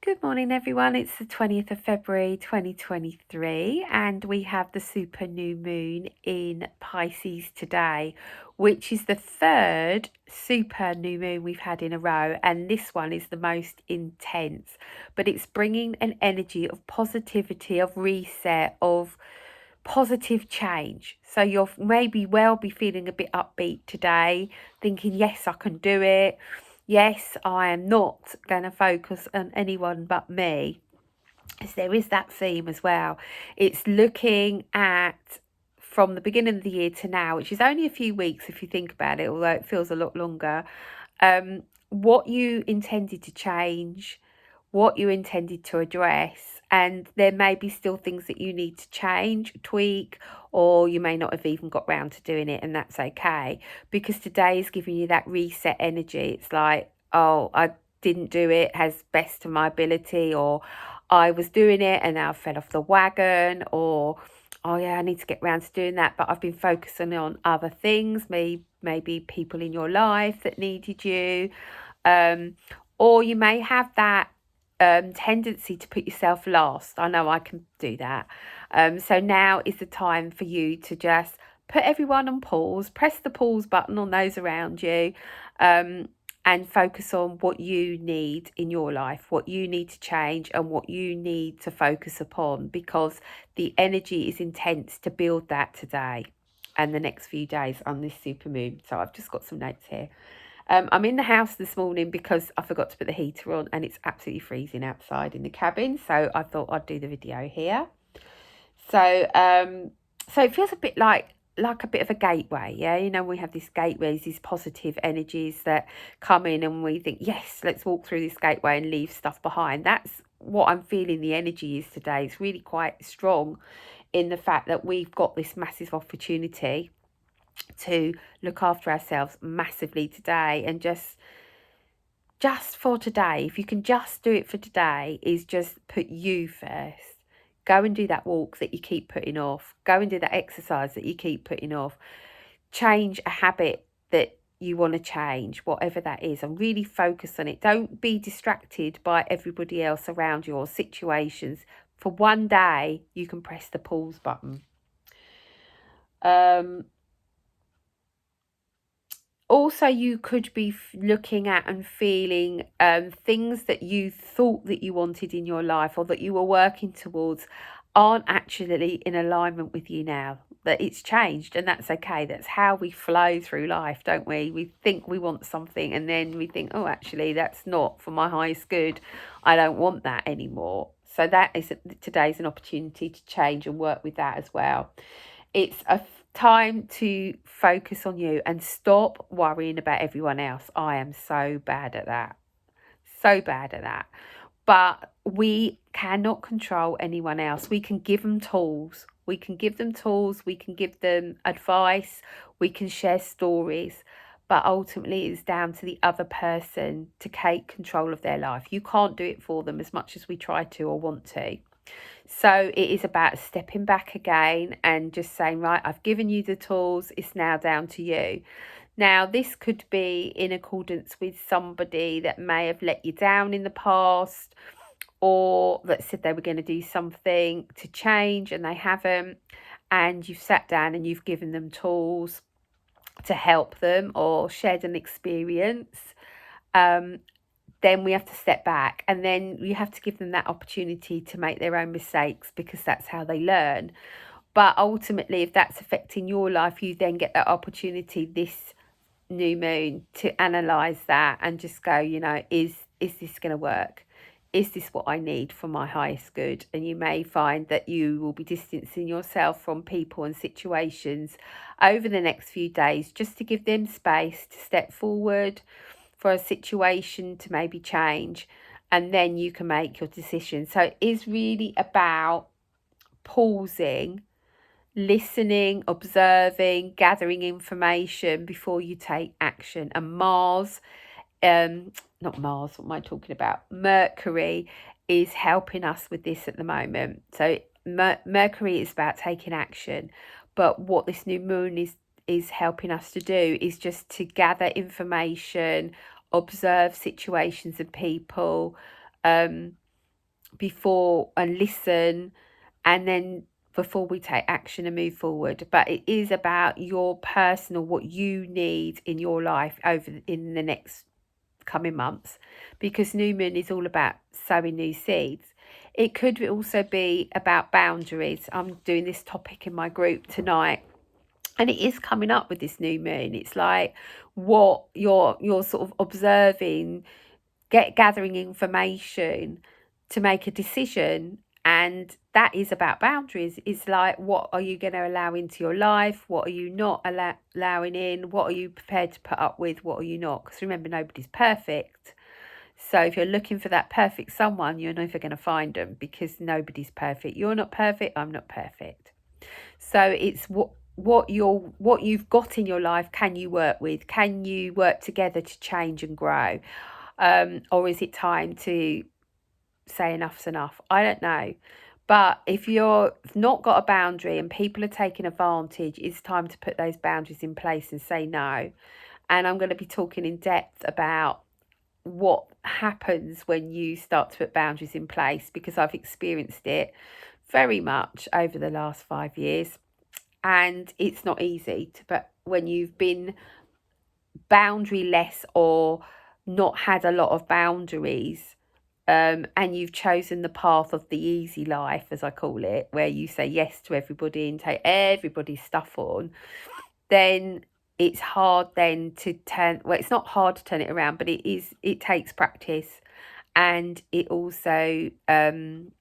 Good morning, everyone. It's the 20th of February 2023, and we have the super new moon in Pisces today, which is the third super new moon we've had in a row. And this one is the most intense, but it's bringing an energy of positivity, of reset, of positive change. So you'll maybe well be feeling a bit upbeat today, thinking, yes, I can do it. Yes, I am not going to focus on anyone but me. As there is that theme as well. It's looking at from the beginning of the year to now, which is only a few weeks if you think about it, although it feels a lot longer. What you intended to change, what you intended to address, and there may be still things that you need to change, tweak, or you may not have even got round to doing it, and that's okay, because today is giving you that reset energy. It's like, oh, I didn't do it as best to my ability, or I was doing it and now I fell off the wagon, or oh yeah, I need to get round to doing that, but I've been focusing on other things, maybe people in your life that needed you, um, or you may have that tendency to put yourself last. I know I can do that. So now is the time for you to just put everyone on pause, press the pause button on those around you, and focus on what you need in your life, what you need to change and what you need to focus upon, because the energy is intense to build that today and the next few days on this super moon. So I've just got some notes here. I'm in the house this morning because I forgot to put the heater on and it's absolutely freezing outside in the cabin. So I thought I'd do the video here. So it feels a bit like a bit of a gateway. Yeah, you know, we have these gateways, these positive energies that come in and we think, yes, let's walk through this gateway and leave stuff behind. That's what I'm feeling the energy is today. It's really quite strong in the fact that we've got this massive opportunity to look after ourselves massively today, and just for today, if you can just do it for today, is just put you first. Go and do that walk that you keep putting off. Go and do that exercise that you keep putting off. Change a habit that you want to change, whatever that is, and really focus on it. Don't be distracted by everybody else around you or situations. For one day, you can press the pause button. Also, you could be looking at and feeling things that you thought that you wanted in your life or that you were working towards aren't actually in alignment with you now. That it's changed, and that's okay. That's how we flow through life, don't we? We think we want something and then we think, oh, actually that's not for my highest good. I don't want that anymore. So that is today's an opportunity to change and work with that as well. It's a time to focus on you and stop worrying about everyone else. I am so bad at that. So bad at that. But we cannot control anyone else. We can give them tools. We can give them tools. We can give them advice. We can share stories. But ultimately, it's down to the other person to take control of their life. You can't do it for them as much as we try to or want to. So it is about stepping back again and just saying, right, I've given you the tools. It's now down to you. Now, this could be in accordance with somebody that may have let you down in the past, or that said they were going to do something to change and they haven't. And you've sat down and you've given them tools to help them or shared an experience. Then we have to step back, and then you have to give them that opportunity to make their own mistakes, because that's how they learn. But ultimately, if that's affecting your life, you then get that opportunity this new moon to analyze that and just go, you know, is this going to work? Is this what I need for my highest good? And you may find that you will be distancing yourself from people and situations over the next few days, just to give them space to step forward, for a situation to maybe change, and then you can make your decision. So it is really about pausing, listening, observing, gathering information before you take action. And Mars, not Mars, what am I talking about? Mercury is helping us with this at the moment. So Mercury is about taking action, but what this new moon is helping us to do is just to gather information, observe situations and people, before and listen, and then before we take action and move forward. But it is about your personal, what you need in your life over in the next coming months, because new moon is all about sowing new seeds. It could also be about boundaries. I'm doing this topic in my group tonight, and it is coming up with this new moon. It's like what you're sort of observing, gathering information to make a decision, and that is about boundaries. It's like, what are you going to allow into your life? What are you not allowing in? What are you prepared to put up with? What are you not? Because remember, nobody's perfect. So if you're looking for that perfect someone, you're never going to find them, because nobody's perfect. You're not perfect, I'm not perfect. So it's what you've got in your life, can you work with? Can you work together to change and grow? Or is it time to say enough's enough? I don't know. But if you've not got a boundary and people are taking advantage, it's time to put those boundaries in place and say no. And I'm going to be talking in depth about what happens when you start to put boundaries in place, because I've experienced it very much over the last 5 years. And it's not easy but when you've been boundaryless or not had a lot of boundaries, and you've chosen the path of the easy life, as I call it, where you say yes to everybody and take everybody's stuff on, then it's hard then to turn, well, it's not hard to turn it around, but it takes practice. And it also, how can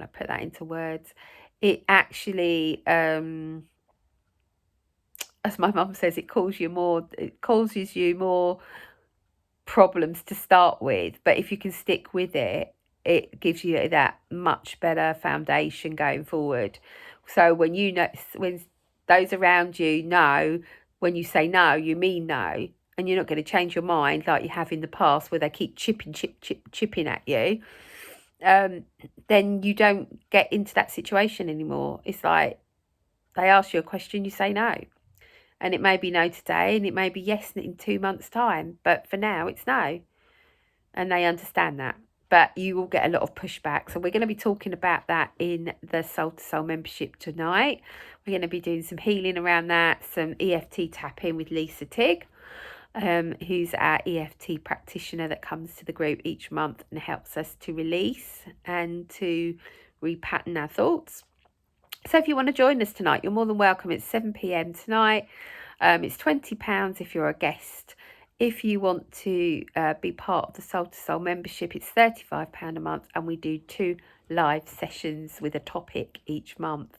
I put that into words? It actually, as my mum says, it causes you more problems to start with, but if you can stick with it, it gives you that much better foundation going forward. So when you know, when those around you know, when you say no, you mean no, and you're not going to change your mind like you have in the past, where they keep chipping at you, then you don't get into that situation anymore. It's like they ask you a question, you say no. And it may be no today, and it may be yes in 2 months' time. But for now, it's no. And they understand that. But you will get a lot of pushback. So we're going to be talking about that in the Soul to Soul membership tonight. We're going to be doing some healing around that, some EFT tapping with Lisa Tigg, who's our EFT practitioner that comes to the group each month and helps us to release and to repattern our thoughts. So if you want to join us tonight, you're more than welcome. It's 7 p.m. tonight. It's £20 if you're a guest. If you want to be part of the Soul to Soul membership, it's £35 a month, and we do 2 live sessions with a topic each month,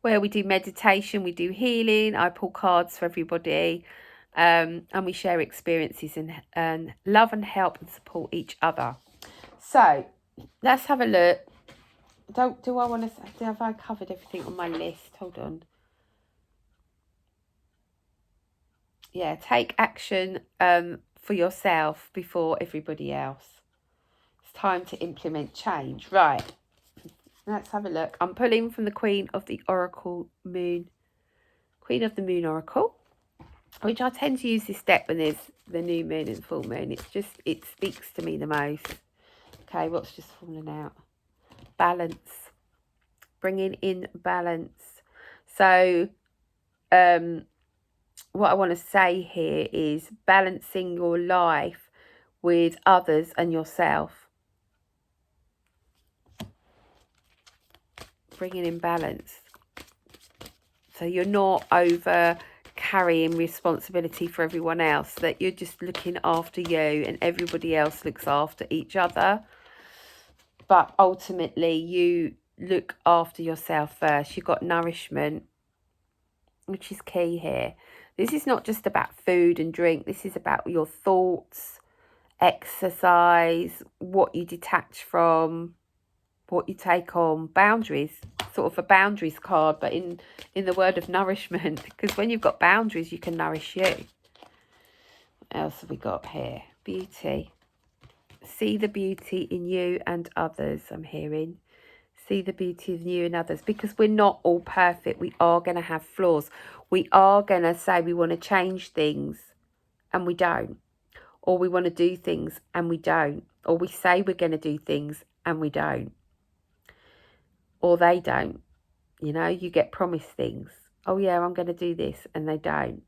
where we do meditation, we do healing, I pull cards for everybody, and we share experiences and love and help and support each other. So let's have a look. Have I covered everything on my list? Hold on. Yeah, take action for yourself before everybody else. It's time to implement change. Right, let's have a look. I'm pulling from the Queen of the Moon Oracle, which I tend to use this deck when there's the new moon and full moon. It speaks to me the most. Okay, what's just fallen out? Balance. Bringing in balance. So, what I want to say here is balancing your life with others and yourself. Bringing in balance. So you're not over carrying responsibility for everyone else, that you're just looking after you and everybody else looks after each other. But ultimately, you look after yourself first. You've got nourishment, which is key here. This is not just about food and drink. This is about your thoughts, exercise, what you detach from, what you take on, boundaries. Sort of a boundaries card, but in the word of nourishment, because when you've got boundaries, you can nourish you. What else have we got here? Beauty. See the beauty in you and others, I'm hearing. See the beauty in you and others, because we're not all perfect. We are going to have flaws. We are going to say we want to change things and we don't. Or we want to do things and we don't. Or we say we're going to do things and we don't, or they don't. You know, you get promised things. Oh yeah, I'm going to do this, and they don't.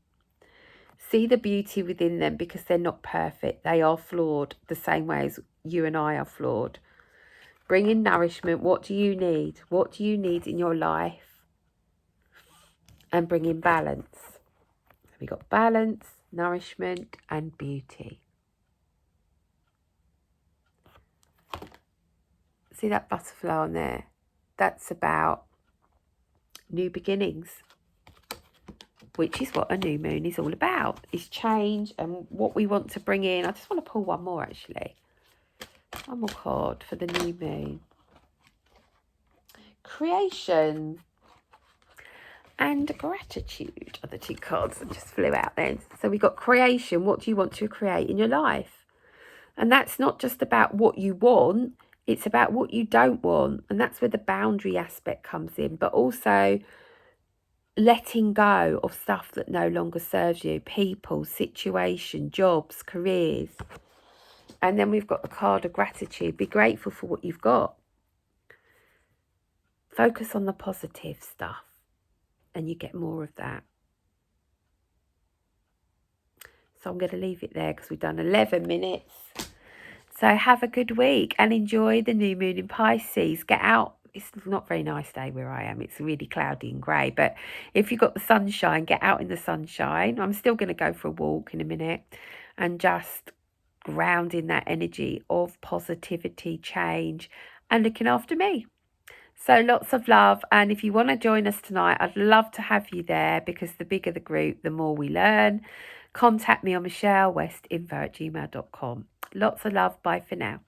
See the beauty within them, because they're not perfect. They are flawed the same way as you and I are flawed. Bring in nourishment. What do you need? What do you need in your life? And bring in balance. We've got balance, nourishment, and beauty. See that butterfly on there? That's about new beginnings, which is what a new moon is all about. Is change and what we want to bring in. I just want to pull one more, actually. One more card for the new moon. Creation and gratitude are the two cards that just flew out then. So we got creation. What do you want to create in your life? And that's not just about what you want. It's about what you don't want. And that's where the boundary aspect comes in. But also letting go of stuff that no longer serves you. People, situation, jobs, careers. And then we've got the card of gratitude. Be grateful for what you've got. Focus on the positive stuff, and you get more of that. So I'm going to leave it there because we've done 11 minutes. So have a good week and enjoy the new moon in Pisces. Get out. It's not a very nice day where I am. It's really cloudy and grey. But if you've got the sunshine, get out in the sunshine. I'm still going to go for a walk in a minute and just ground in that energy of positivity, change, and looking after me. So lots of love. And if you want to join us tonight, I'd love to have you there, because the bigger the group, the more we learn. Contact me on michellewestinfo@gmail.com. Lots of love. Bye for now.